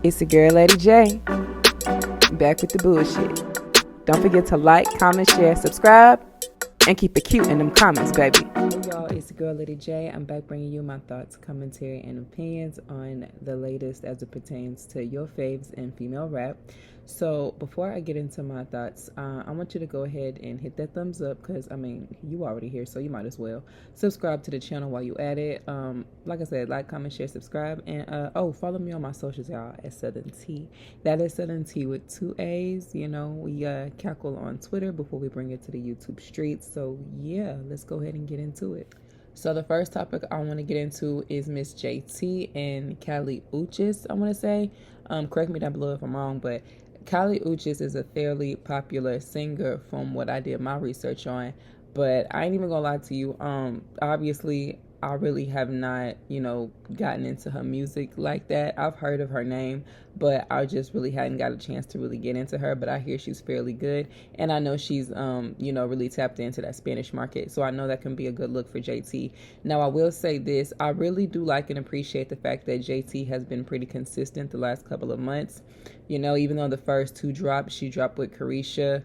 It's the girl Lady J, back with the bullshit. Don't forget to like, comment, share, subscribe, and keep it cute in them comments, baby. Hey y'all, it's the girl Lady J. I'm back bringing you my thoughts, commentary, and opinions on the latest as it pertains to your faves in female rap. So before I get into my thoughts, I want you to go ahead and hit that thumbs up because, I mean, you already here, so you might as well. Subscribe to the channel while you at it. Like I said, like, comment, share, subscribe. And, follow me on my socials, y'all, at Southern T. That is Southern T with 2 A's. You know, we cackle on Twitter before we bring it to the YouTube streets. So, yeah, let's go ahead and get into it. So the first topic I want to get into is Miss JT and Kali Uchis, I want to say. Correct me down below if I'm wrong, but Kali Uchis is a fairly popular singer from what I did my research on, but I ain't even gonna lie to you. Obviously, I really have not, gotten into her music like that. I've heard of her name, but I just really hadn't got a chance to really get into her. But I hear she's fairly good, and I know she's, really tapped into that Spanish market. So I know that can be a good look for JT. Now, I will say this: I really do like and appreciate the fact that JT has been pretty consistent the last couple of months. Even though the first two drops, she dropped with Carisha.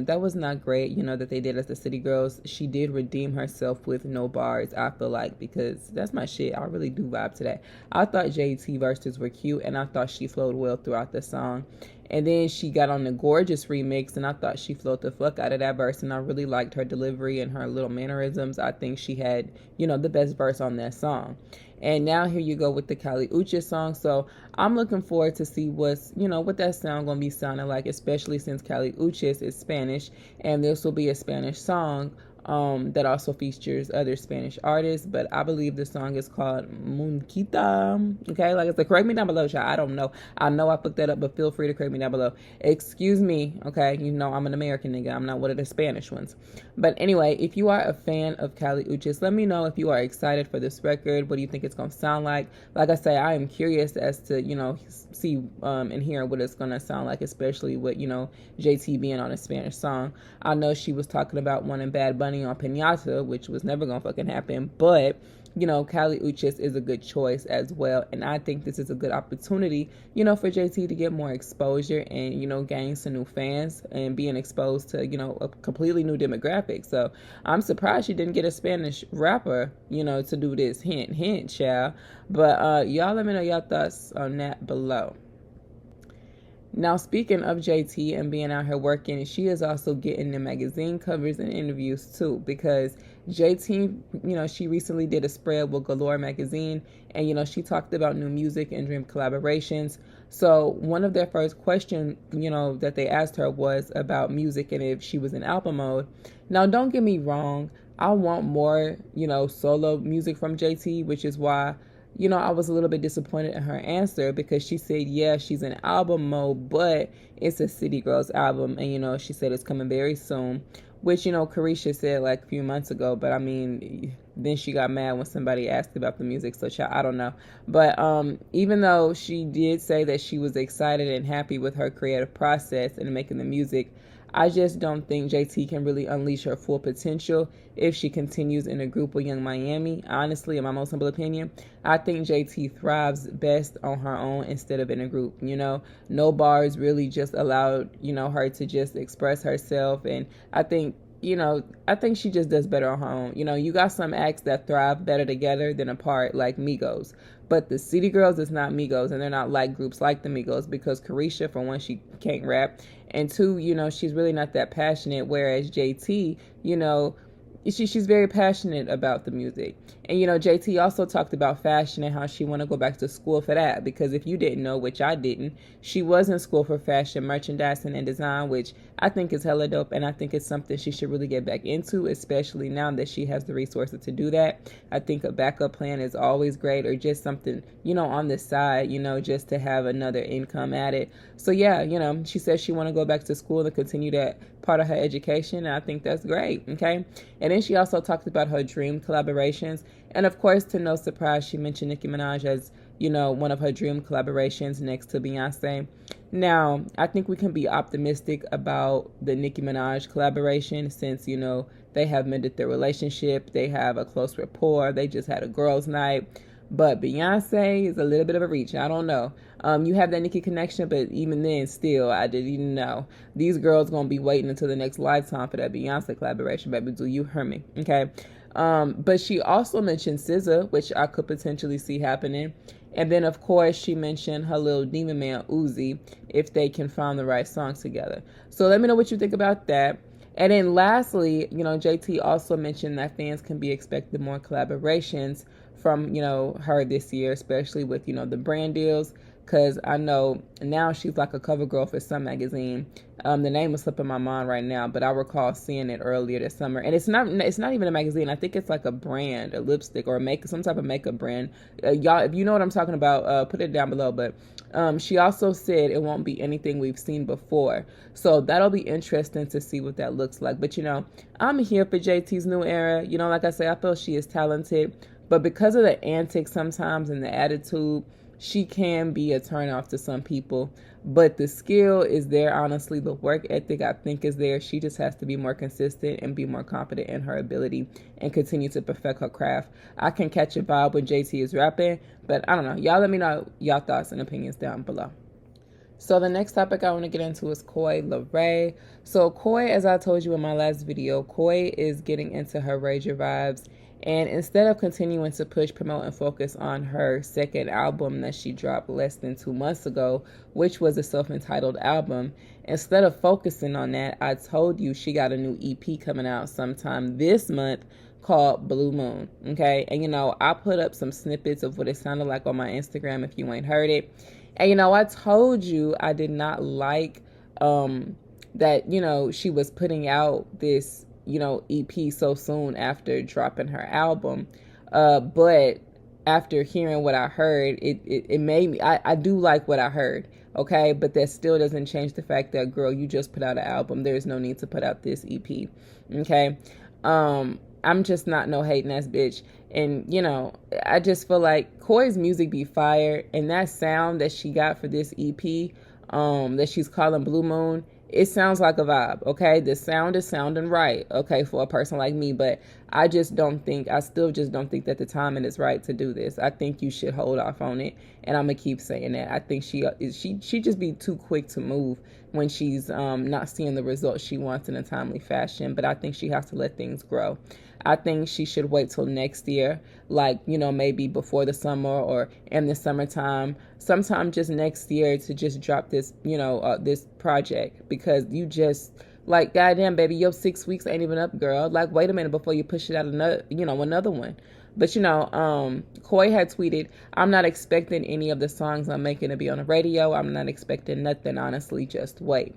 That was not great, that they did as the City Girls. She did redeem herself with No Bars, I feel like, because that's my shit. I really do vibe to that. I thought JT verses were cute, and I thought she flowed well throughout the song. And then she got on the Gorgeous remix, and I thought she flowed the fuck out of that verse, and I really liked her delivery and her little mannerisms. I think she had, the best verse on that song. And now here you go with the Kali Uchis song. So I'm looking forward to see what that sound gonna be sounding like, especially since Kali Uchis is Spanish, and this will be a Spanish song that also features other Spanish artists. But I believe the song is called Munquita. Okay, like I said, correct me down below, y'all. I don't know. I know I fucked that up, but feel free to correct me down below. Excuse me, okay? I'm an American nigga. I'm not one of the Spanish ones. But anyway, if you are a fan of Kali Uchis, let me know if you are excited for this record. What do you think it's gonna sound like? Like I say, I am curious as to see and hear what it's gonna sound like, especially with JT being on a Spanish song. I know she was talking about wanting Bad Bunny on Pinata, which was never gonna fucking happen, but Kali Uchis is a good choice as well, and I think this is a good opportunity for JT to get more exposure and gain some new fans and being exposed to a completely new demographic. So I'm surprised she didn't get a Spanish rapper to do this. Hint hint, child. But y'all let me know y'all thoughts on that below. Now, speaking of JT and being out here working, she is also getting the magazine covers and interviews too, because JT, she recently did a spread with Galore magazine, and she talked about new music and dream collaborations. So one of their first questions, that they asked her was about music and if she was in album mode. Now, don't get me wrong, I want more, solo music from JT, which is why I was a little bit disappointed in her answer, because she said, yeah, she's in album mode, but it's a City Girls album. And, she said it's coming very soon, which, Carisha said like a few months ago. But I mean, then she got mad when somebody asked about the music. So I don't know. But even though she did say that she was excited and happy with her creative process and making the music, I just don't think JT can really unleash her full potential if she continues in a group with Young Miami. Honestly, in my most humble opinion, I think JT thrives best on her own instead of in a group. No Bars really just allowed, her to just express herself. And I think she just does better on her own. You got some acts that thrive better together than apart, like Migos. But the City Girls is not Migos, and they're not like groups like the Migos, because Carisha, for one, she can't rap. And two, she's really not that passionate, whereas JT, she's very passionate about the music. And JT also talked about fashion and how she want to go back to school for that, because if you didn't know, which I didn't, she was in school for fashion merchandising and design, which I think is hella dope, and I think it's something she should really get back into, especially now that she has the resources to do that. I think a backup plan is always great, or just something on the side, just to have another income at it. So yeah, she says she want to go back to school and continue that part of her education, and I think that's great. Okay. And then she also talked about her dream collaborations, and of course, to no surprise, she mentioned Nicki Minaj as one of her dream collaborations next to Beyonce. Now, I think we can be optimistic about the Nicki Minaj collaboration, since they have mended their relationship, they have a close rapport, they just had a girls' night. But Beyonce is a little bit of a reach. I don't know. You have that Nicki connection, but even then, still, I didn't even know. These girls gonna be waiting until the next lifetime for that Beyonce collaboration, baby. Do you hear me? Okay. But she also mentioned SZA, which I could potentially see happening. And then, of course, she mentioned her little demon man, Uzi, if they can find the right songs together. So let me know what you think about that. And then lastly, JT also mentioned that fans can be expecting more collaborations from, her this year, especially with, the brand deals. Because I know now she's like a cover girl for some magazine. The name is slipping my mind right now, but I recall seeing it earlier this summer. And it's not even a magazine. I think it's like a brand, a lipstick or some type of makeup brand. Y'all, if you know what I'm talking about, put it down below. But she also said it won't be anything we've seen before. So that'll be interesting to see what that looks like. But, I'm here for JT's new era. Like I say, I feel she is talented. But because of the antics sometimes and the attitude, she can be a turnoff to some people, but the skill is there. Honestly, the work ethic I think is there. She just has to be more consistent and be more confident in her ability and continue to perfect her craft. I can catch a vibe when JT is rapping, but I don't know. Y'all let me know y'all thoughts and opinions down below. So the next topic I want to get into is Coi Leray. So Coi, as I told you in my last video, Coi is getting into her Rager vibes. And instead of continuing to push, promote, and focus on her second album that she dropped less than 2 months ago, which was a self-entitled album, instead of focusing on that, I told you she got a new EP coming out sometime this month called Blue Moon, okay? And, I put up some snippets of what it sounded like on my Instagram if you ain't heard it. And, I told you I did not like that, she was putting out this EP so soon after dropping her album. But after hearing what I heard, it made me, I do like what I heard, okay? But that still doesn't change the fact that, girl, you just put out an album. There's no need to put out this EP, okay? I'm just not no hating ass bitch. And, I just feel like Coi's music be fire, and that sound that she got for this EP, that she's calling Blue Moon, it sounds like a vibe, okay? The sound is sounding right, okay, for a person like me, but I still just don't think that the timing is right to do this. I think you should hold off on it, and I'm gonna keep saying that. I think she just be too quick to move when she's not seeing the results she wants in a timely fashion, but I think she has to let things grow. I think she should wait till next year, like, maybe before the summer or in the summertime, sometime just next year to just drop this, this project, because you just, like, goddamn, baby, your 6 weeks ain't even up, girl. Like, wait a minute before you push it out another one. But, Coi had tweeted, I'm not expecting any of the songs I'm making to be on the radio. I'm not expecting nothing, honestly, just wait.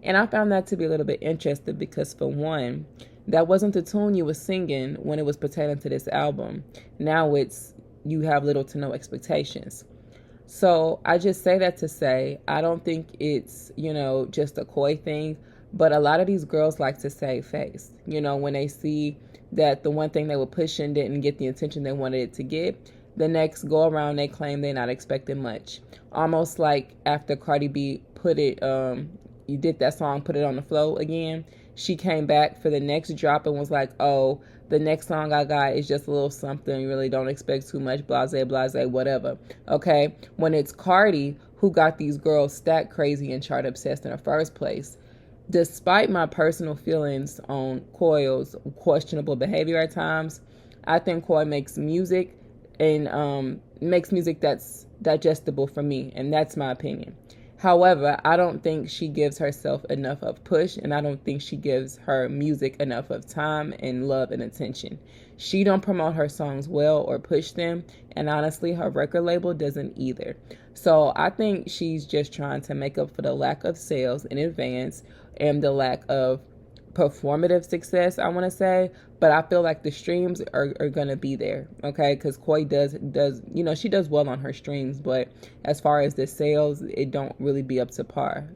And I found that to be a little bit interesting because, for one, that wasn't the tune you were singing when it was pertaining to this album. Now you have little to no expectations. So I just say that to say, I don't think it's, just a Coi thing, but a lot of these girls like to save face. When they see that the one thing they were pushing didn't get the attention they wanted it to get, the next go around they claim they're not expecting much. Almost like after Cardi B you did that song, Put It on the Flow again, she came back for the next drop and was like, oh, the next song I got is just a little something. You really don't expect too much, blase, whatever. Okay? When it's Cardi who got these girls stacked crazy and chart obsessed in the first place. Despite my personal feelings on Coi's questionable behavior at times, I think Coi makes music and makes music that's digestible for me, and that's my opinion. However, I don't think she gives herself enough of push, and I don't think she gives her music enough of time and love and attention. She don't promote her songs well or push them, and honestly, her record label doesn't either. So I think she's just trying to make up for the lack of sales in advance and the lack of performative success, I want to say, but I feel like the streams are going to be there, okay, because Coi does she does well on her streams, but as far as the sales, it don't really be up to par,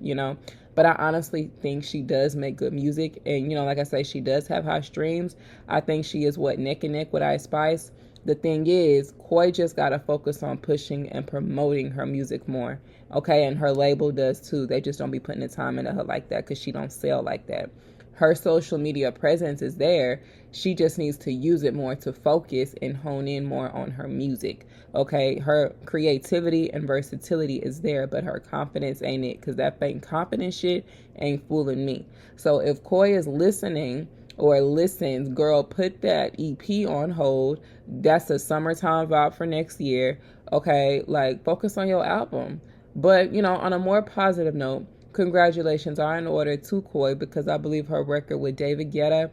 but I honestly think she does make good music, and like I say, she does have high streams. I think she is neck and neck with IceSpice. The thing is, Coi just got to focus on pushing and promoting her music more, okay, and her label does too. They just don't be putting the time into her like that because she don't sell like that. her social media presence is there. She just needs to use it more to focus and hone in more on her music. Okay, her creativity and versatility is there, but her confidence ain't it, because that fake confidence shit ain't fooling me. So if Koi is listening or listens, girl, put that EP on hold. That's a summertime vibe for next year. Okay, like, focus on your album. But, you know, on a more positive note, congratulations are in order to Koi, because I believe her record with David Guetta,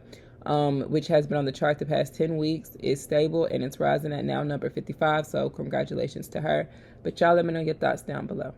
which has been on the chart the past 10 weeks, is stable, and it's rising at now number 55. So congratulations to her. But y'all let me know your thoughts down below.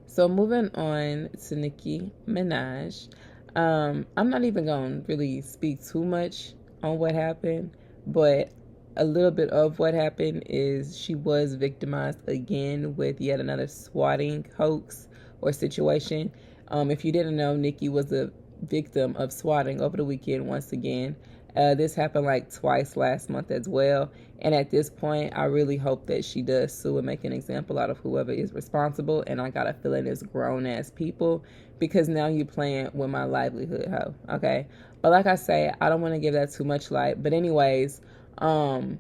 So moving on to Nicki Minaj. I'm not even going to really speak too much on what happened, but a little bit of what happened is she was victimized again with yet another swatting hoax or situation. If you didn't know, Nicki was a victim of swatting over the weekend once again. This happened like twice last month as well. And at this point, I really hope that she does sue and make an example out of whoever is responsible. And I got a feeling it's grown-ass people, because now you're playing with my livelihood, ho. Okay? But like I say, I don't want to give that too much light. But anyways, the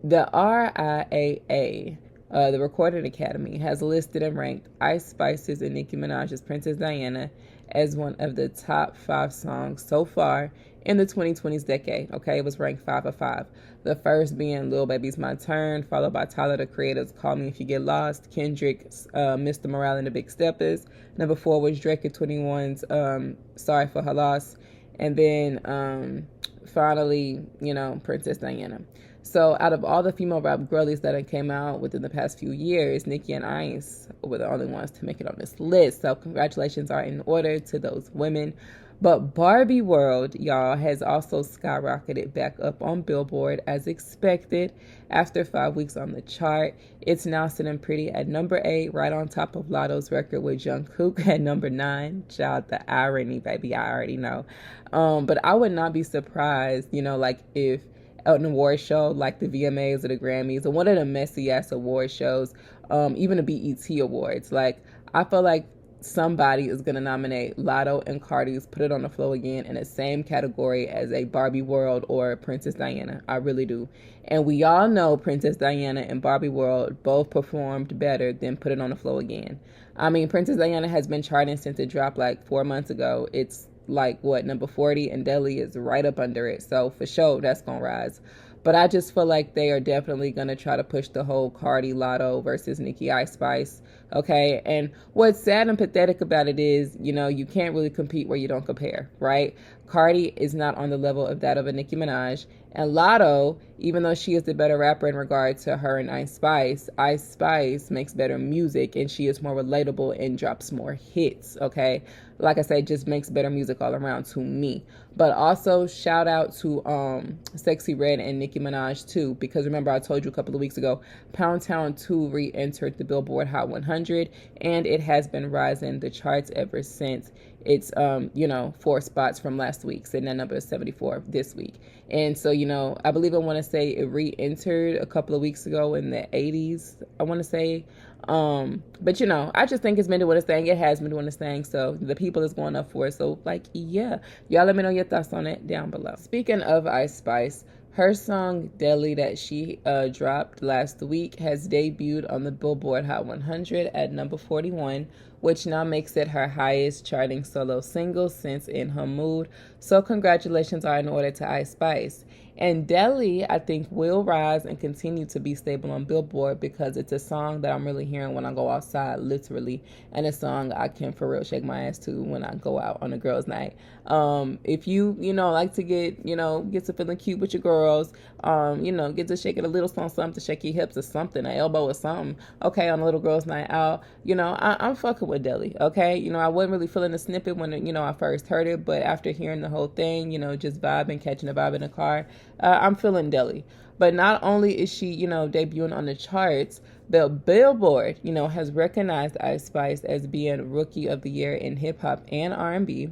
RIAA, the Recording Academy, has listed and ranked IceSpice's and Nicki Minaj's Princess Diana as one of the top 5 songs so far in the 2020s decade. Okay, it was ranked 5 of 5. The first being Lil Baby's My Turn, followed by Tyler the Creator's Call Me If You Get Lost, Kendrick's Mr. Morale and the Big Steppers. Number 4 was Drake and 21's Sorry for Her Loss. And then finally, you know, Princess Diana. So out of all the female rap girlies that came out within the past few years, Nicki and Ice were the only ones to make it on this list. So congratulations are in order to those women. But Barbie World, y'all, has also skyrocketed back up on Billboard as expected. After 5 weeks on the chart, it's now sitting pretty at number 8, right on top of Latto's record with Jung Kook at number 9. Child, the irony, baby, I already know. But I would not be surprised, you know, like if an award show like the VMAs or the Grammys or one of the messy ass award shows, even the BET Awards, like I feel like somebody is going to nominate Latto and Cardi's Put It On The Floor Again in the same category as a Barbie World or Princess Diana. I really do. And we all know Princess Diana and Barbie World both performed better than Put It On The Floor Again. I mean, Princess Diana has been charting since it dropped like 4 months ago. It's like, what, number 40, and Delhi is right up under it. So for sure, that's going to rise. But I just feel like they are definitely going to try to push the whole Cardi Latto versus Nicki IceSpice. Okay. And what's sad and pathetic about it is, you know, you can't really compete where you don't compare, right? Cardi is not on the level of that of a Nicki Minaj. And Latto, even though she is the better rapper in regard to her and IceSpice, IceSpice makes better music and she is more relatable and drops more hits, okay? Like I said, just makes better music all around to me. But also shout out to Sexy Red and Nicki Minaj too, because remember I told you a couple of weeks ago, Pound Town 2 re-entered the Billboard Hot 100 and it has been rising the charts ever since. It's, 4 spots from last week, sitting at number 74 this week. And so, you know, I believe I want to say it re-entered a couple of weeks ago in the 80s, I want to say. But, you know, I just think it's been doing its thing. It has been doing its thing. So the people is going up for it. So, like, yeah. Y'all let me know your thoughts on it down below. Speaking of IceSpice, her song Delhi that she dropped last week has debuted on the Billboard Hot 100 at number 41, which now makes it her highest charting solo single since In Her Mood. So congratulations are in order to IceSpice. And Delhi, I think, will rise and continue to be stable on Billboard because it's a song that I'm really hearing when I go outside, literally, and a song I can for real shake my ass to when I go out on a girls' night. If you like to get to feeling cute with your girls, get to shake it a little something to shake your hips or something, an elbow or something, okay, on a little girls' night out, I'm fucking with Delhi, okay? I wasn't really feeling the snippet when, I first heard it, but after hearing the whole thing, just vibing, catching a vibe in the car, I'm feeling Delhi. But not only is she, debuting on the charts, the Billboard, has recognized IceSpice as being Rookie of the Year in hip hop and R&B.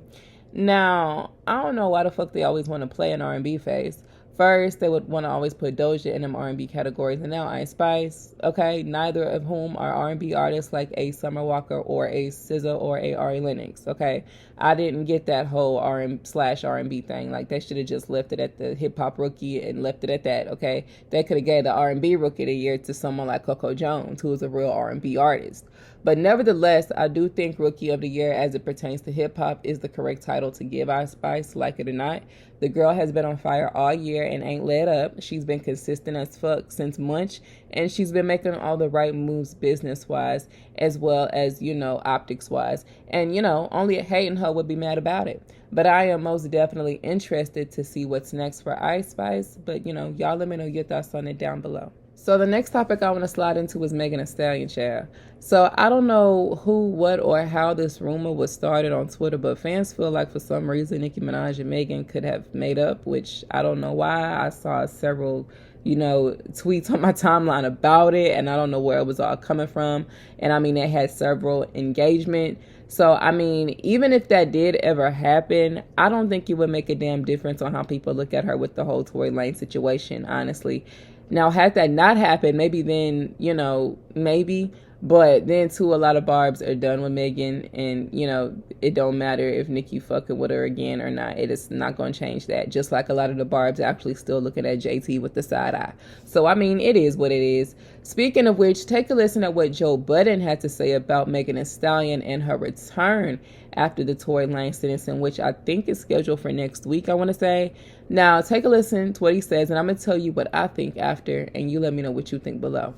Now, I don't know why the fuck they always want to play an R&B face. First, they would want to always put Doja in them R&B categories, and now IceSpice, okay, neither of whom are R&B artists like a Summer Walker or a SZA or a Ari Lennox, okay? I didn't get that whole R&B thing. Like, they should have just left it at the hip-hop rookie and left it at that, okay? They could have gave the R&B rookie of the year to someone like Coco Jones, who is a real R&B artist. But nevertheless, I do think Rookie of the Year as it pertains to hip-hop is the correct title to give IceSpice, like it or not. The girl has been on fire all year and ain't let up. She's been consistent as fuck since Munch, and she's been making all the right moves business-wise as well as, you know, optics-wise. And, you know, only a hating hoe would be mad about it. But I am most definitely interested to see what's next for IceSpice. But, you know, y'all let me know your thoughts on it down below. So the next topic I want to slide into is Megan Thee Stallion, child. So I don't know who, what, or how this rumor was started on Twitter, but fans feel like for some reason Nicki Minaj and Megan could have made up, which I don't know why. I saw several, you know, tweets on my timeline about it, and I don't know where it was all coming from. And I mean, they had several engagement. So, I mean, even if that did ever happen, I don't think it would make a damn difference on how people look at her with the whole Tory Lanez situation, honestly. Now, had that not happened, maybe then, you know, maybe. But then, too, a lot of barbs are done with Megan. And, you know, it don't matter if Nicki fucking with her again or not. It is not going to change that. Just like a lot of the barbs actually still looking at JT with the side eye. So, I mean, it is what it is. Speaking of which, take a listen at what Joe Budden had to say about Megan Thee Stallion and her return after the Tory Lanez sentencing, which I think is scheduled for next week, I want to say. Now, take a listen to what he says, and I'm going to tell you what I think after, and you let me know what you think below.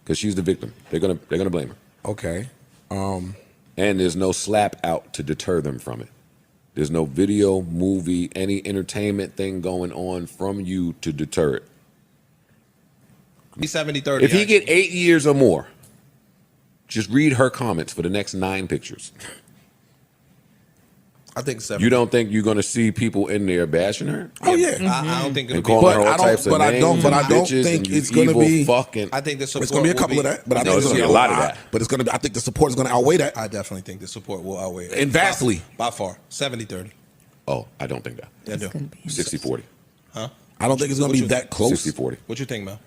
Because she's the victim. They're gonna blame her. Okay. And there's no slap out to deter them from it. There's no video, movie, any entertainment thing going on from you to deter it. He's 70-30. If he get 8 years or more, just read her comments for the next 9 pictures. I think 70. You don't think you're going to see people in there bashing her? Oh yeah. I don't think it'll And be. calling her But all I don't- types of but I names don't- but I and don't bitches think and you it's gonna evil be- fucking. I think the support It's going to be a will couple of that, but I No, think it's it's gonna going be to a lot of that. But it's going to be. I think the support is going to outweigh that. I definitely think the support will outweigh it. And vastly. By far. 70-30. Oh, I don't think that. I do. 60-40. Huh? I don't think it's going to be that close. 60-40. What you think, Mel?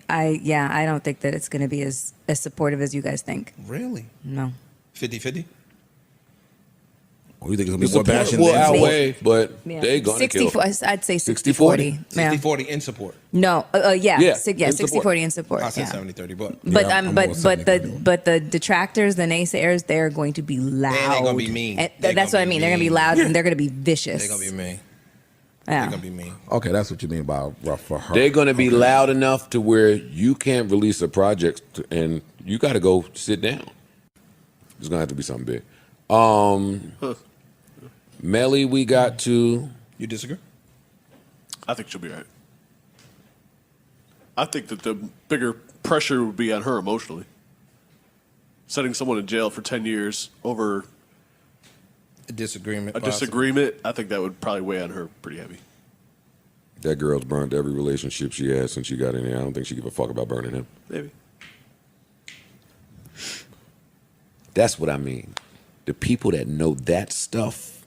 I don't think that it's going to be as supportive as you guys think. Really? No. 50-50? Or you think it's going to The be more support bashing will than outweigh, but Yeah. they're going to 60, kill. I'd say 60-40. 60-40. Yeah. 60-40 in support. No, Yeah, yeah, in support. 60-40 in support. I said Yeah. 70-30, but But Yeah, I'm more but the detractors, the naysayers, they're going to be loud. And they're gonna be mean. And They're that's gonna what I be mean. They're going to be mean. loud and they're going to be vicious. they're going to be mean. Yeah. They're going to be mean. Okay, that's what you mean by rough for her. They're going to be Okay. loud enough to where you can't release a project and you got to go sit down. There's going to have to be something big. Melly, we got to. You disagree? I think she'll be all right. I think that the bigger pressure would be on her emotionally. Setting someone in jail for 10 years over A disagreement. a disagreement, I think that would probably weigh on her pretty heavy. That girl's burned every relationship she has since she got in there. I don't think she give a fuck about burning him. Maybe. That's what I mean. The people that know that stuff,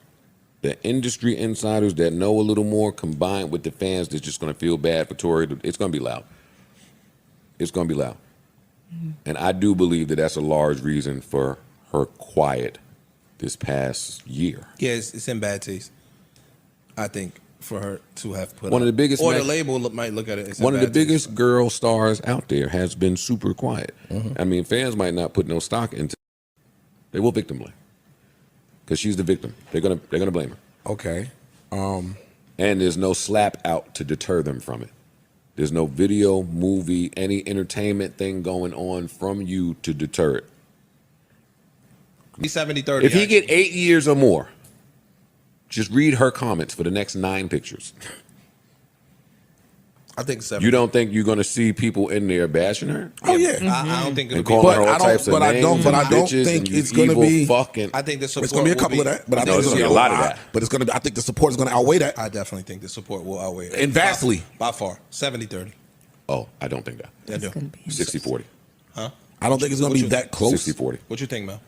the industry insiders that know a little more, combined with the fans that's just going to feel bad for Tory, it's going to be loud. It's going to be loud. And I do believe that that's a large reason for her quiet this past year. Yeah, it's in bad taste. I think for her to have put One of up- the biggest or the match- label might look at it as in One of the bad taste. biggest girl stars out there has been super quiet. I mean, fans might not put no stock into it. They will victim blame. Because she's the victim. They're gonna blame her. Okay. And there's no slap out to deter them from it. There's no video, movie, any entertainment thing going on from you to deter it. He's 70-30. If he get 8 years or more, just read her comments for the next 9 pictures. I think 70. You don't think you're going to see people in there bashing her? Oh yeah. I don't think it'll And be. calling her But all I don't- types of but I names don't- but I and don't bitches think and you it's gonna evil be- fucking. I think the support It's going to be a will couple of that, but I No, think it's it's gonna going be to a lot of that. But it's going to. I think the support is going to outweigh that. I definitely think the support will outweigh it. And vastly. By far. 70-30. Oh, I don't think that. I do. It's going to be. 60-40. I don't think it's going to be that close. 60-40. What you think, Mel?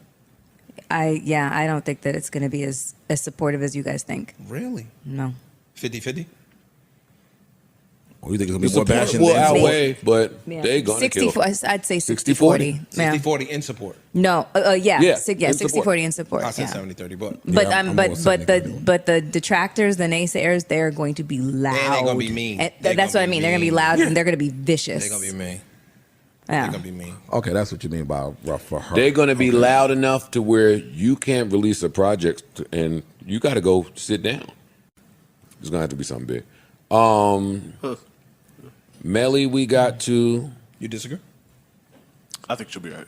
I don't think that it's going to be as supportive as you guys think. Really? No. 50-50? Or you think it's The gonna be more support bashing will than support? outweigh, but Yeah. they gonna kill. 60, I'd say 60-40. 60-40. Yeah. 60-40 in support. No, Yeah, yeah, in 60-40 in support. I said Yeah. 70-30, but But Yeah, I'm more 70-30. but the detractors, the naysayers, they're going to be loud. And they're gonna be mean. And They're that's gonna what I be mean. They're gonna be mean. loud and they're gonna be vicious. they're gonna be mean. Yeah. They're gonna be mean. Okay, that's what you mean by rough for her. They're gonna be Okay. loud enough to where you can't release a project, and you got to go sit down. It's gonna have to be something big. Melly, we got to. You disagree? I think she'll be all right.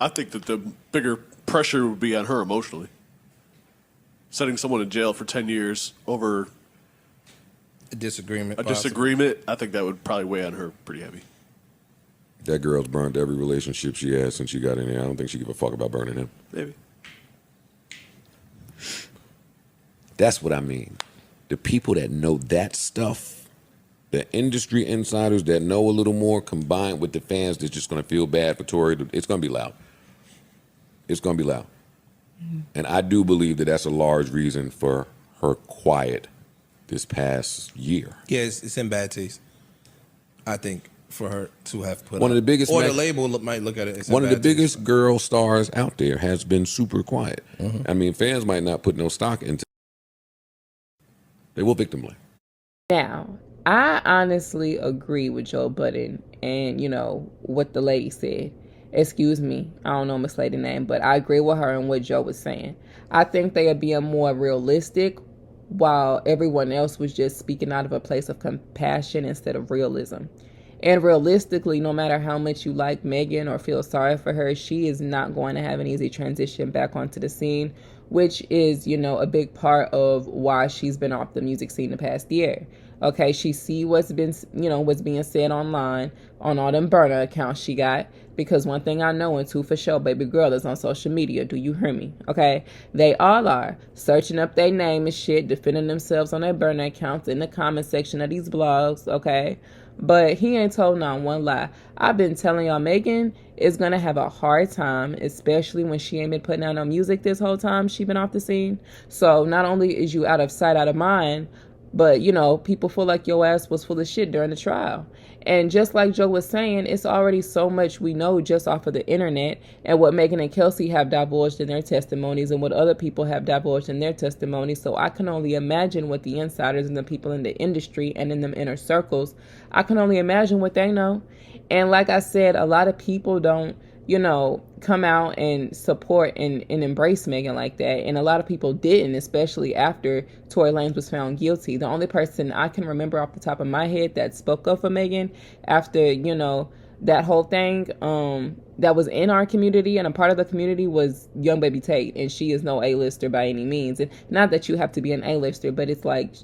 I think that the bigger pressure would be on her emotionally. Setting someone in jail for 10 years over A disagreement. a possibly. disagreement, I think that would probably weigh on her pretty heavy. That girl's burned every relationship she has since she got in there. I don't think she give a fuck about burning him. Maybe. That's what I mean. The people that know that stuff, the industry insiders that know a little more, combined with the fans that's just going to feel bad for Tory, it's going to be loud. It's going to be loud. And I do believe that that's a large reason for her quiet this past year. Yeah, it's in bad taste. I think for her to have put One of out- the biggest or ma- the label might look at it. It's in One of the bad taste. biggest girl stars out there has been super quiet. I mean, fans might not put no stock into. They will victim blame. Now, I honestly agree with Joe Budden and, what the lady said. Excuse me, I don't know Miss Lady's name, but I agree with her and what Joe was saying. I think they are being more realistic while everyone else was just speaking out of a place of compassion instead of realism. And realistically, no matter how much you like Megan or feel sorry for her, she is not going to have an easy transition back onto the scene, which is, a big part of why she's been off the music scene the past year. Okay, she see what's been, what's being said online on all them burner accounts she got. Because one thing I know and two for sure, baby girl is on social media. Do you hear me? Okay, they all are searching up their name and shit, defending themselves on their burner accounts in the comment section of these blogs. Okay, but he ain't told not one lie. I've been telling y'all, Megan is gonna have a hard time, especially when she ain't been putting out no music this whole time she been off the scene. So not only is you out of sight, out of mind, but, people feel like your ass was full of shit during the trial. And just like Joe was saying, it's already so much we know just off of the internet and what Megan and Kelsey have divulged in their testimonies and what other people have divulged in their testimonies. So I can only imagine what the insiders and the people in the industry and in them inner circles, I can only imagine what they know. And like I said, a lot of people don't, come out and support and embrace Megan like that. And a lot of people didn't, especially after Tory Lanez was found guilty. The only person I can remember off the top of my head that spoke up for Megan after, that whole thing that was in our community and a part of the community was Young Baby Tate. And she is no A-lister by any means. And not that you have to be an A-lister, but it's like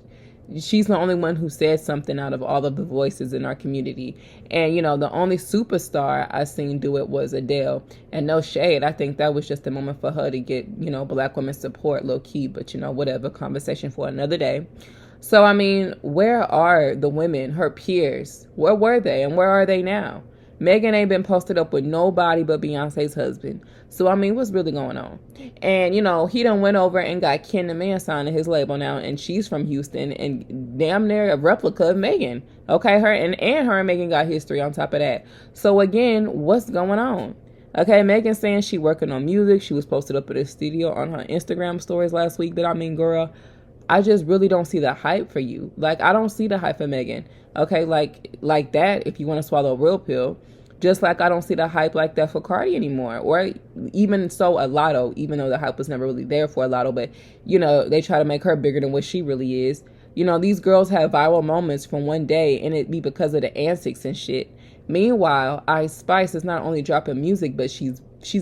she's the only one who said something out of all of the voices in our community. And, the only superstar I seen do it was Adele. And no shade, I think that was just a moment for her to get, black women support low key. But, whatever, conversation for another day. So, I mean, where are the women, her peers? Where were they and where are they now? Megan ain't been posted up with nobody but Beyonce's husband. So, I mean, what's really going on? And, he done went over and got Ken the Man signed to his label now, and she's from Houston and damn near a replica of Megan. Okay, her and Megan got history on top of that. So, again, what's going on? Okay, Megan saying she working on music. She was posted up at a studio on her Instagram stories last week. But, I mean, girl, I just really don't see the hype for you. Like, I don't see the hype for Megan. Okay, like that, if you want to swallow a real pill. Just like I don't see the hype like that for Cardi anymore. Or even so, a Latto, even though the hype was never really there for a Latto. But, they try to make her bigger than what she really is. These girls have viral moments from one day, and it be because of the antics and shit. Meanwhile, IceSpice is not only dropping music, but she's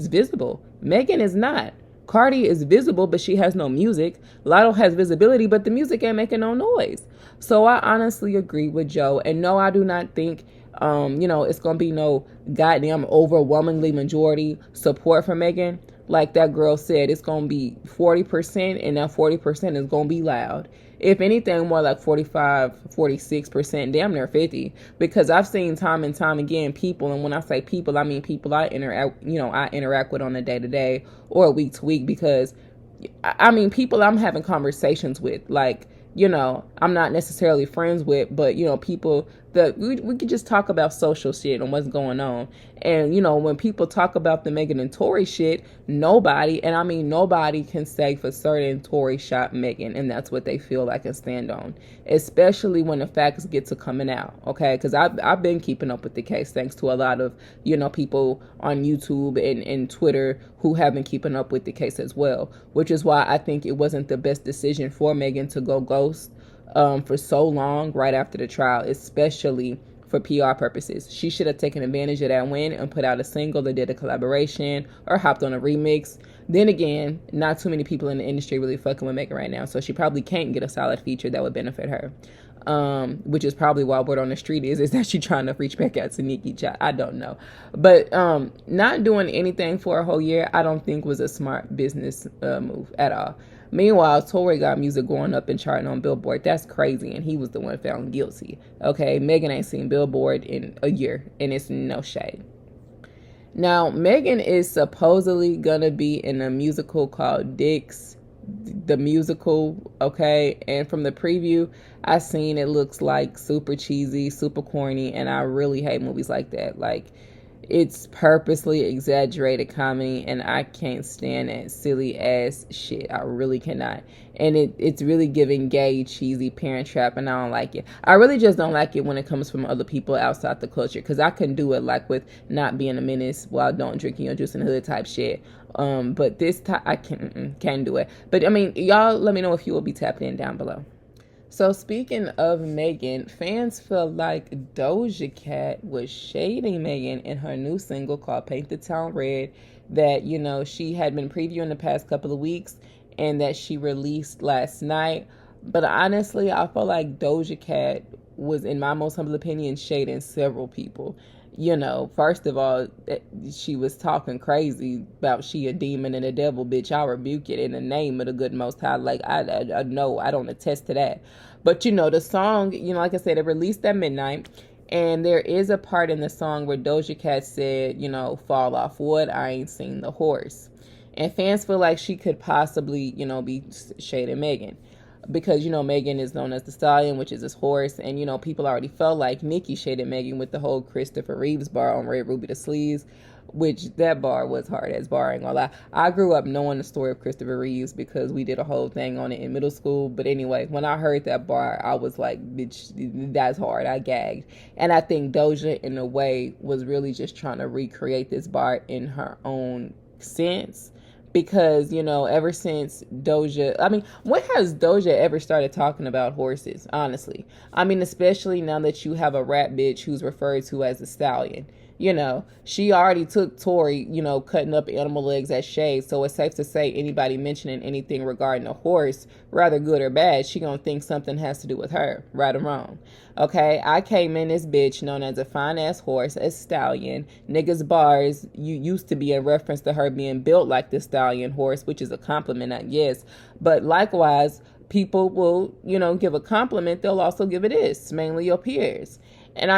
visible. Megan is not. Cardi is visible, but she has no music. Latto has visibility, but the music ain't making no noise. So I honestly agree with Joe. And no, I do not think, it's going to be no goddamn overwhelmingly majority support for Megan. Like that girl said, it's going to be 40%, and that 40% is going to be loud. If anything, more like 45, 46%, damn near 50. Because I've seen time and time again people, and when I say people, I mean people I interact with on a day-to-day or week to week. Because, I mean, people I'm having conversations with, like, I'm not necessarily friends with, but, people that we could just talk about social shit and what's going on. And, when people talk about the Megan and Tory shit, nobody, and I mean nobody, can say for certain Tory shot Megan, and that's what they feel like and stand on, especially when the facts get to coming out, okay? Because I've been keeping up with the case thanks to a lot of, people on YouTube and Twitter who have been keeping up with the case as well, which is why I think it wasn't the best decision for Megan to go ghost for so long right after the trial, especially for PR purposes. She should have taken advantage of that win and put out a single or did a collaboration or hopped on a remix. Then again, not too many people in the industry really fucking with Megan right now, so she probably can't get a solid feature that would benefit her. Which is probably why word on the street is that she's trying to reach back out to Nicki. I don't know. But not doing anything for a whole year, I don't think was a smart business move at all. Meanwhile, Tory got music going up and charting on Billboard. That's crazy, and he was the one found guilty. Okay, Megan ain't seen Billboard in a year, and it's no shade. Now, Megan is supposedly gonna be in a musical called Dicks, the musical, okay? And from the preview I seen, it looks like super cheesy, super corny, and I really hate movies like that. Like, it's purposely exaggerated comedy, and I can't stand that silly ass shit. I really cannot. And it's really giving gay, cheesy Parent Trap, and I don't like it. I really just don't like it when it comes from other people outside the culture, because I can do it like with not being a menace while don't drinking your juice in the hood type shit. But this time I can't do it. But I mean, y'all let me know if you will be tapped in down below. So speaking of Megan, fans feel like Doja Cat was shading Megan in her new single called Paint the Town Red that, she had been previewing the past couple of weeks and that she released last night. But honestly, I feel like Doja Cat was, in my most humble opinion, shading several people. First of all, she was talking crazy about she a demon and a devil, bitch. I rebuke it in the name of the good Most High. Like, I know, I don't attest to that. But, the song, like I said, it released at midnight. And there is a part in the song where Doja Cat said, fall off wood, I ain't seen the horse. And fans feel like she could possibly, be shading Megan. Because, Megan is known as Thee Stallion, which is his horse. And, people already felt like Nicki shaded Megan with the whole Christopher Reeves bar on Red Ruby the Sleeves, which that bar was hard as bar, ain't gonna lie. I grew up knowing the story of Christopher Reeves because we did a whole thing on it in middle school. But anyway, when I heard that bar, I was like, bitch, that's hard. I gagged. And I think Doja, in a way, was really just trying to recreate this bar in her own sense. Because, ever since Doja, when has Doja ever started talking about horses, honestly? Especially now that you have a rap bitch who's referred to as a stallion. She already took Tory, cutting up animal legs as shade. So it's safe to say anybody mentioning anything regarding a horse, rather good or bad, she gonna think something has to do with her, right or wrong. Okay, I came in this bitch known as a fine-ass horse, a stallion. Niggas bars, you used to be in reference to her being built like the stallion horse, which is a compliment, I guess. But likewise, people will, give a compliment, they'll also give it this, mainly your peers. And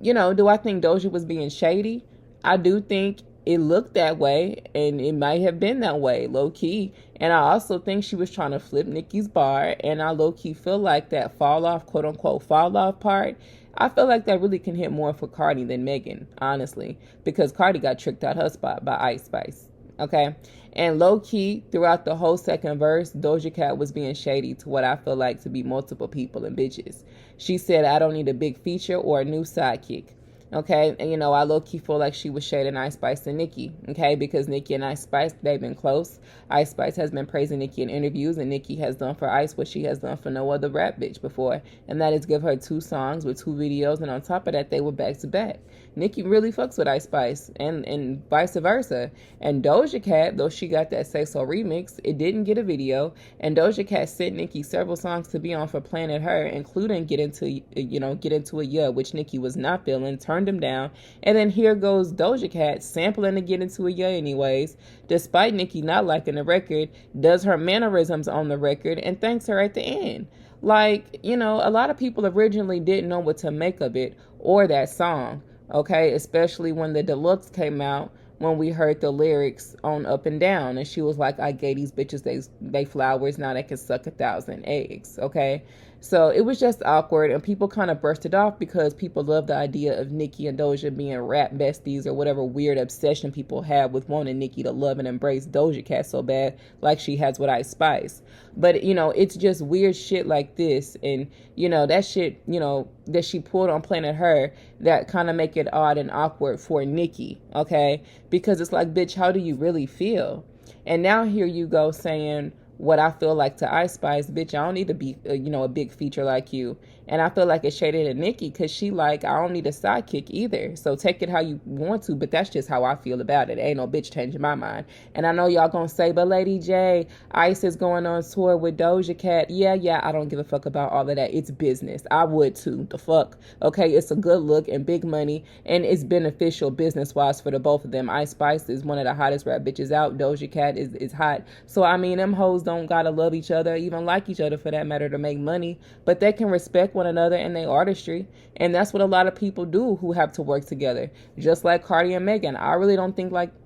do I think Doja was being shady? I do think it looked that way, and it might have been that way, low-key. And I also think she was trying to flip Nicki's bar, and I low-key feel like that fall-off, quote-unquote fall-off part, I feel like that really can hit more for Cardi than Megan, honestly, because Cardi got tricked out her spot by IceSpice, okay? And low-key, throughout the whole second verse, Doja Cat was being shady to what I feel like to be multiple people and bitches. She said, I don't need a big feature or a new sidekick. Okay, and I low-key feel like she was shading IceSpice and Nicki, okay, because Nicki and IceSpice, they've been close. IceSpice has been praising Nicki in interviews, and Nicki has done for Ice what she has done for no other rap bitch before, and that is give her 2 songs with 2 videos, and on top of that, they were back-to-back. Nicki really fucks with IceSpice, and vice versa. And Doja Cat, though she got that Say So remix, it didn't get a video, and Doja Cat sent Nicki several songs to be on for Planet Her, including Get Into a Yeah, which Nicki was not feeling, turned him down. And then here goes Doja Cat sampling to Get Into a Yeah anyways, despite Nicki not liking the record, does her mannerisms on the record, and thanks her at the end. Like, a lot of people originally didn't know what to make of it or that song, okay, especially when the deluxe came out. when we heard the lyrics on Up and Down, and she was like, I gave these bitches they flowers, now they can suck 1,000 eggs, okay? So it was just awkward, and people kind of burst it off because people love the idea of Nicki and Doja being rap besties or whatever weird obsession people have with wanting Nicki to love and embrace Doja Cat so bad, like she has with IceSpice. But, you know, it's just weird shit like this, and, you know, that shit, you know, that she pulled on Planet Her, that kind of make it odd and awkward for Nicki, okay? Because it's like, bitch, how do you really feel? And now here you go saying what I feel like to IceSpice, bitch, I don't need to be, you know, a big feature like you. And I feel like it's shaded at Nicki because she like, I don't need a sidekick either. So take it how you want to, but that's just how I feel about it. Ain't no bitch changing my mind. And I know y'all gonna say, but Lady J, Ice is going on tour with Doja Cat. Yeah, I don't give a fuck about all of that. It's business. I would too. The fuck? Okay, it's a good look and big money, and it's beneficial business-wise for the both of them. IceSpice is one of the hottest rap bitches out. Doja Cat is hot. So, I mean, them hoes don't gotta love each other, even like each other for that matter, to make money, but they can respect one another and their artistry, and that's what a lot of people do who have to work together. Just like Cardi and Megan, I really don't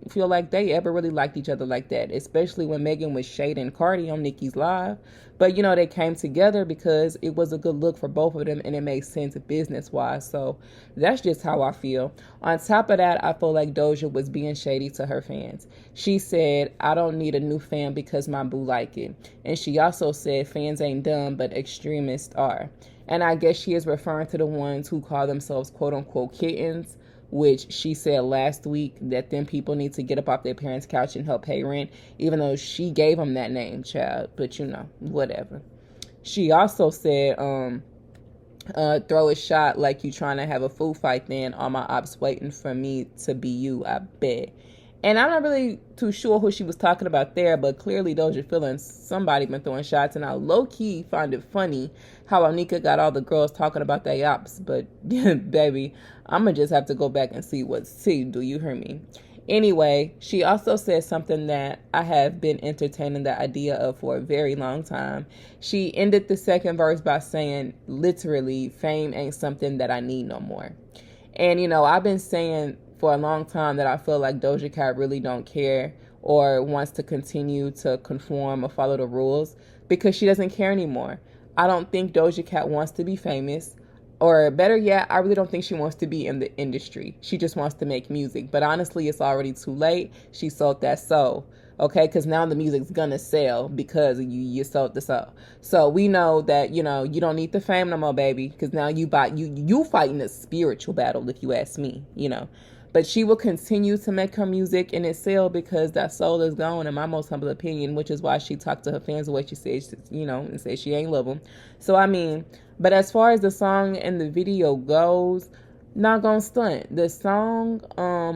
feel like they ever really liked each other like that, especially when Megan was shading Cardi on Nicki's live. But you know, they came together because it was a good look for both of them and it made sense business wise. So that's just how I feel. On top of that, I feel like Doja was being shady to her fans. She said, I don't need a new fan because my boo like it. And she also said fans ain't dumb, but extremists are. And I guess she is referring to the ones who call themselves quote unquote kittens, which she said last week that them people need to get up off their parents' couch and help pay rent, even though she gave them that name, child. But you know, whatever. She also said, throw a shot like you trying to have a food fight, then all my ops waiting for me to be you, I bet. And I'm not really too sure who she was talking about there, but clearly Doja feeling somebody been throwing shots, and I low-key find it funny how Anika got all the girls talking about their ops, but baby, I'm gonna just have to go back and see. Do you hear me? Anyway, she also said something that I have been entertaining the idea of for a very long time. She ended the second verse by saying, literally, fame ain't something that I need no more. And, you know, I've been saying for a long time that I feel like Doja Cat really don't care or wants to continue to conform or follow the rules because she doesn't care anymore. I don't think Doja Cat wants to be famous, or better yet, I really don't think she wants to be in the industry. She just wants to make music. But honestly, it's already too late. She sold that soul. Okay, because now the music's gonna sell because you sold the soul. So we know that, you know, you don't need the fame no more, baby, because now you fighting a spiritual battle, if you ask me, you know. But she will continue to make her music and it sell because that soul is gone, in my most humble opinion, which is why she talked to her fans the way she said, you know, and said she ain't love them. So, I mean, but as far as the song and the video goes, not gonna stunt. The song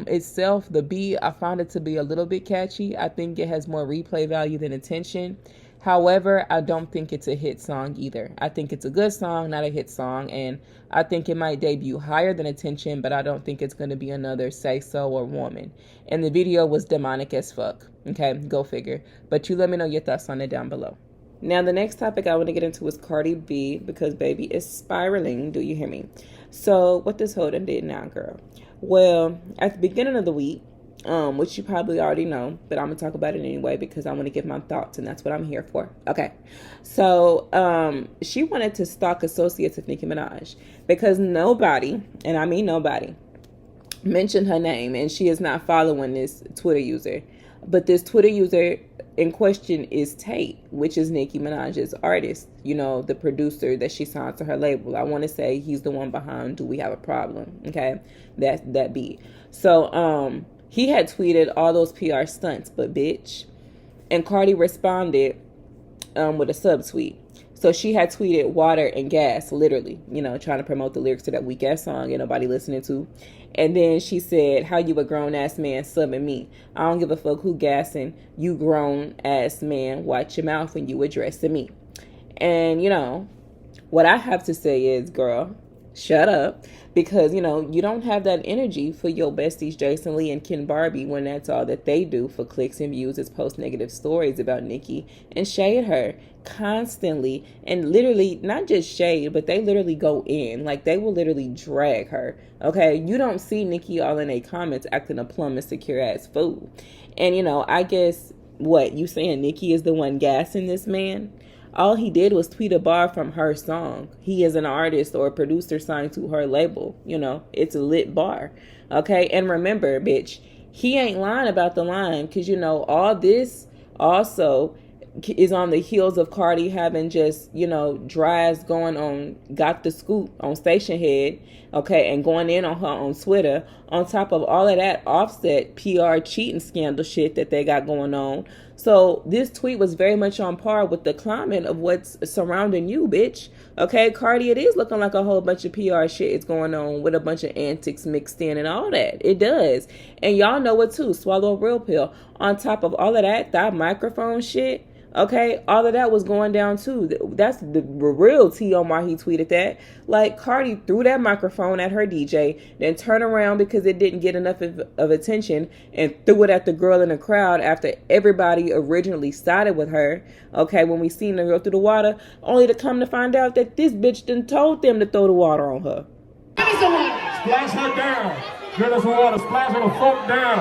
itself, the beat, I found it to be a little bit catchy. I think it has more replay value than attention. However, I don't think it's a hit song either. I think it's a good song, not a hit song, and I think it might debut higher than Attention, but I don't think it's going to be another Say So or Woman. And the video was demonic as fuck. Okay, go figure. But you let me know your thoughts on it down below. Now, the next topic I want to get into is Cardi B, because baby is spiraling. Do you hear me? So, what this hoe done did now, girl? Well, at the beginning of the week, which you probably already know, but I'm gonna talk about it anyway because I want to give my thoughts, and that's what I'm here for. Okay, so she wanted to stalk associates of Nicki Minaj because nobody, and I mean nobody, mentioned her name, and she is not following this Twitter user. But this Twitter user in question is Tate, which is Nicki Minaj's artist, you know, the producer that she signed to her label. I want to say he's the one behind Do We Have a Problem? Okay, that beat. So he had tweeted all those PR stunts, but bitch. And Cardi responded with a subtweet. So she had tweeted water and gas, literally, you know, trying to promote the lyrics to that weak ass song ain't nobody listening to. And then she said, how you a grown ass man subbing me? I don't give a fuck who gassing. You grown ass man, watch your mouth when you addressing me. And you know, what I have to say is, girl, Shut up. Because, you don't have that energy for your besties, Jason Lee and Ken Barbie, when that's all that they do for clicks and views is post negative stories about Nicki and shade her constantly. And literally, not just shade, but they literally go in. Like, they will literally drag her. Okay? You don't see Nicki all in a comments acting a plum and secure ass fool. And, I guess, what, you saying Nicki is the one gassing this man? All he did was tweet a bar from her song. He is an artist or a producer signed to her label. It's a lit bar. Okay? And remember, bitch, he ain't lying about the line because, all this also is on the heels of Cardi having just, dry ass going on Got the Scoop on Station Head, okay, and going in on her on Twitter, on top of all of that Offset PR cheating scandal shit that they got going on. So this tweet was very much on par with the climate of what's surrounding you, bitch. Okay, Cardi, it is looking like a whole bunch of PR shit is going on with a bunch of antics mixed in and all that. It does. And y'all know it too. Swallow a real pill. On top of all of that microphone shit, okay, all of that was going down too. That's the real tea on why he tweeted that. Like, Cardi threw that microphone at her DJ, then turned around because it didn't get enough of attention and threw it at the girl in the crowd after everybody originally sided with her. Okay, when we seen her go through the water, only to come to find out that this bitch done told them to throw the water on her. Give me some water. Splash her down. Give us some water. Splash her the fuck down.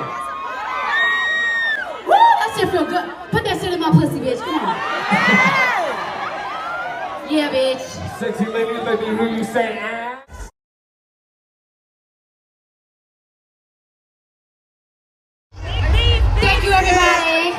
Woo, that shit feel good. Put that shit in my pussy, bitch. Come on. Yeah, bitch. Sexy lady, let me hear you say ass. Thank you, everybody.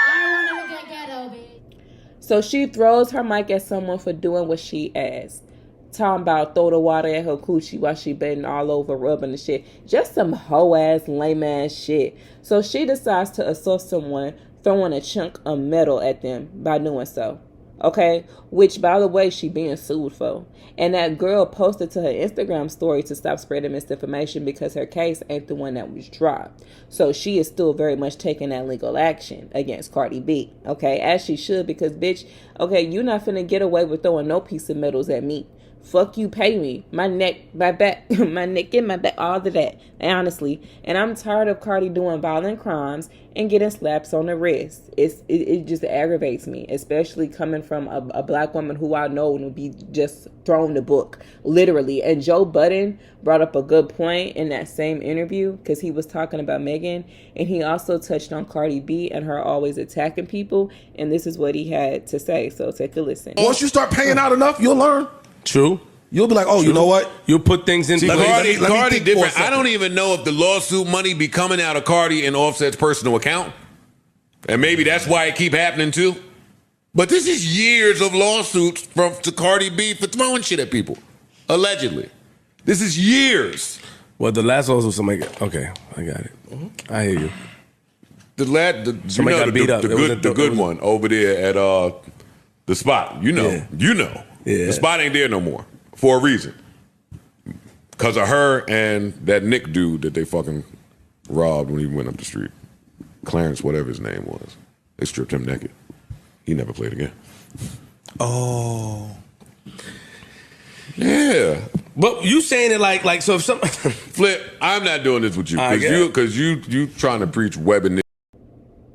I don't want to look at ghetto, bitch. So she throws her mic at someone for doing what she asked. Talking about throw the water at her coochie while she bending all over, rubbing the shit. Just some hoe ass, lame ass shit. So she decides to assault someone, throwing a chunk of metal at them by doing so. Okay? Which, by the way, she being sued for. And that girl posted to her Instagram story to stop spreading misinformation because her case ain't the one that was dropped. So she is still very much taking that legal action against Cardi B. Okay? As she should, because, bitch, okay, you not finna get away with throwing no piece of metals at me. Fuck you, pay me. My neck, my back, my neck and my back, all of that, honestly. And I'm tired of Cardi doing violent crimes and getting slaps on the wrist. It just aggravates me, especially coming from a black woman who I know will be just thrown the book, literally. And Joe Budden brought up a good point in that same interview because he was talking about Megan, and he also touched on Cardi B and her always attacking people, and this is what he had to say. So take a listen. Once you start paying out enough, you'll learn. True. You'll be like, oh, True. you know what? You'll put things in. See, Cardi let me think different. for a I don't even know if the lawsuit money be coming out of Cardi and Offset's personal account. And maybe that's why it keep happening too. But this is years of lawsuits to Cardi B for throwing shit at people. Allegedly. This is years. Well, the last lawsuit, somebody okay, I got it. Mm-hmm. I hear you. Somebody got beat up. The good one over there at the spot. You know. Yeah. The spot ain't there no more for a reason. Because of her and that Nick dude that they fucking robbed when he went up the street. Clarence, whatever his name was. They stripped him naked. He never played again. Oh. Yeah. But you saying it like so if some Flip, I'm not doing this with you. Because you trying to preach web and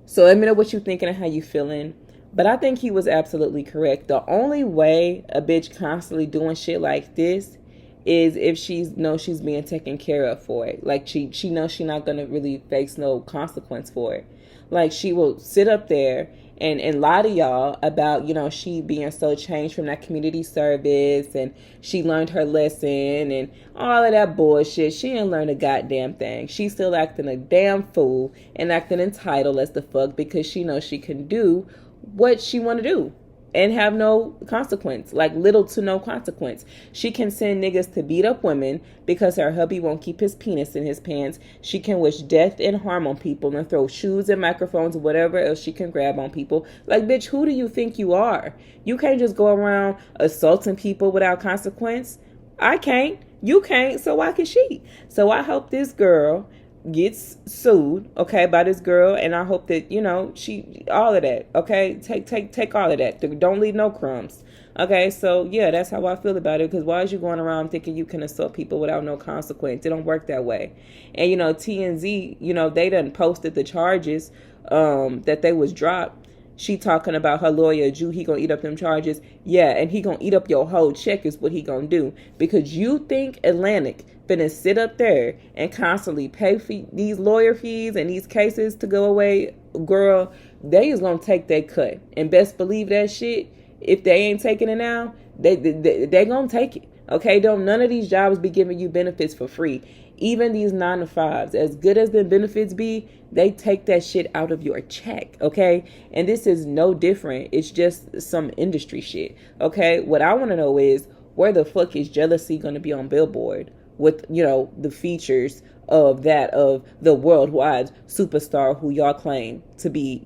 So let me know what you thinking and how you feeling. But I think he was absolutely correct. The only way a bitch constantly doing shit like this is if she knows she's being taken care of for it. Like she knows she's not gonna really face no consequence for it. Like she will sit up there and lie to y'all about, she being so changed from that community service and she learned her lesson and all of that bullshit. She didn't learn a goddamn thing. She's still acting a damn fool and acting entitled as the fuck because she knows she can do what she want to do and have no consequence, like little to no consequence. She can send niggas to beat up women because her hubby won't keep his penis in his pants. She can wish death and harm on people and throw shoes and microphones and whatever else she can grab on people. Like, bitch, who do you think you are? You can't just go around assaulting people without consequence. I can't. You can't. So why can she? So I hope this girl gets sued, okay, by this girl, and I hope that, she all of that, okay, take all of that. Don't leave no crumbs. Okay, so yeah, that's how I feel about it. Because why is you going around thinking you can assault people without no consequence? It don't work that way. And TNZ, they done posted the charges that they was dropped. She talking about her lawyer, Jew, he gonna eat up them charges. Yeah, and he gonna eat up your whole check is what he gonna do. Because you think Atlantic finna sit up there and constantly pay these lawyer fees and these cases to go away, girl, they is gonna take their cut. And best believe that shit, if they ain't taking it now, they gonna take it. Okay, don't none of these jobs be giving you benefits for free. Even these 9 to 5s, as good as the benefits be, they take that shit out of your check, okay? And this is no different. It's just some industry shit, okay? What I want to know is, where the fuck is Jealousy going to be on Billboard with, the features of the worldwide superstar who y'all claim to be,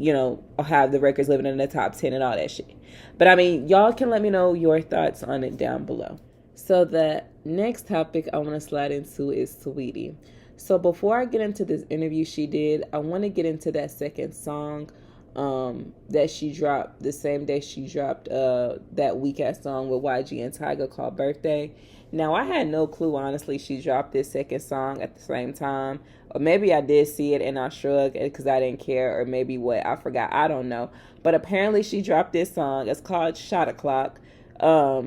have the records living in the top 10 and all that shit. But I mean, y'all can let me know your thoughts on it down below. So the next topic I want to slide into is Saweetie. So before I get into this interview she did, I want to get into that second song that she dropped the same day she dropped that weak-ass song with YG and Tyga called Birthday. Now, I had no clue, honestly, she dropped this second song at the same time. Or maybe I did see it and I shrugged because I didn't care, or maybe what, I forgot, I don't know. But apparently she dropped this song. It's called Shot O'Clock.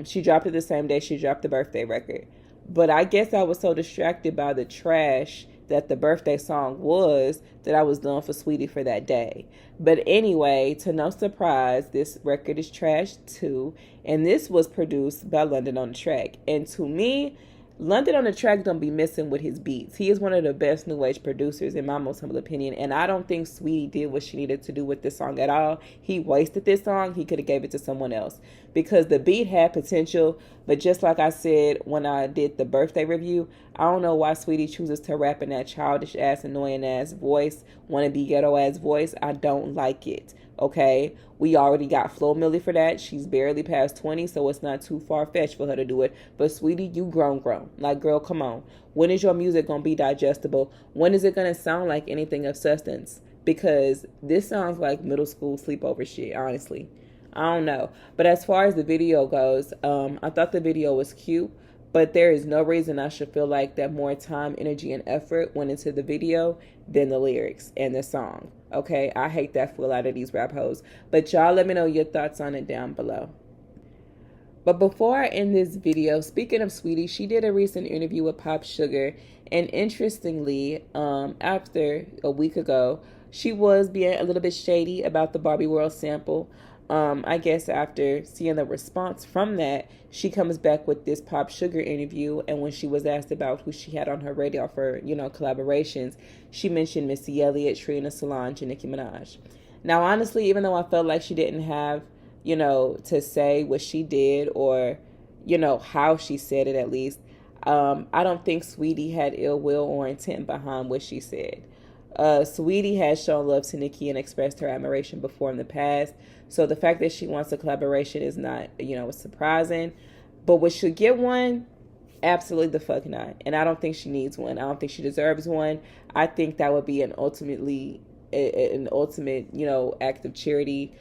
She dropped it the same day she dropped the Birthday record. But I guess I was so distracted by the trash that the birthday song was that I was done for Saweetie for that day. But anyway, to no surprise, this record is trash too. And this was produced by London on the Track. And to me, London on the Track don't be missing with his beats. He is one of the best new age producers in my most humble opinion. And I don't think Saweetie did what she needed to do with this song at all. He wasted this song. He could have gave it to someone else. Because the beat had potential. But just like I said when I did the birthday review, I don't know why Saweetie chooses to rap in that childish ass, annoying ass voice, wannabe ghetto ass voice. I don't like it. Okay, we already got Flo Milli for that. She's barely past 20, so it's not too far-fetched for her to do it. But Saweetie, you grown. Like, girl, come on. When is your music going to be digestible? When is it going to sound like anything of substance? Because this sounds like middle school sleepover shit, honestly. I don't know. But as far as the video goes, I thought the video was cute. But there is no reason I should feel like that more time, energy, and effort went into the video than the lyrics and the song. Okay, I hate that fool out of these rap hoes. But y'all let me know your thoughts on it down below. But before I end this video, speaking of Saweetie, she did a recent interview with Pop Sugar. And interestingly, after a week ago, she was being a little bit shady about the Barbie World sample. I guess after seeing the response from that, she comes back with this Pop Sugar interview. And when she was asked about who she had on her radar for, collaborations, she mentioned Missy Elliott, Trina, Solange, and Nicki Minaj. Now, honestly, even though I felt like she didn't have, to say what she did or, how she said it at least, I don't think Saweetie had ill will or intent behind what she said. Saweetie has shown love to Nicki and expressed her admiration before in the past. So the fact that she wants a collaboration is not, surprising. But would she get one? Absolutely the fuck not. And I don't think she needs one. I don't think she deserves one. I think that would be an ultimate, act of charity.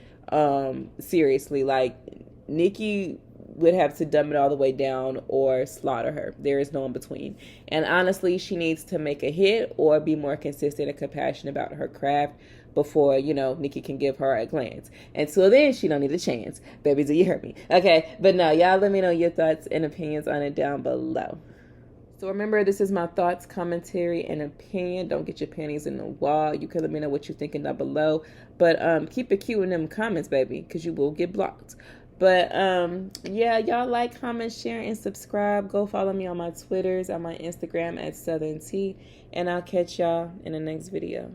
Seriously, like, Nicki would have to dumb it all the way down or slaughter her. There is no in between. And honestly, she needs to make a hit or be more consistent and compassionate about her craft before, Nicki can give her a glance. Until then, she don't need a chance. Baby, do you hear me? Okay, but no, y'all let me know your thoughts and opinions on it down below. So remember, this is my thoughts, commentary, and opinion. Don't get your panties in the wall. You can let me know what you're thinking down below. But keep it cute in them comments, baby, because you will get blocked. But, yeah, y'all like, comment, share, and subscribe. Go follow me on my Twitters, on my Instagram at Southern Tea. And I'll catch y'all in the next video.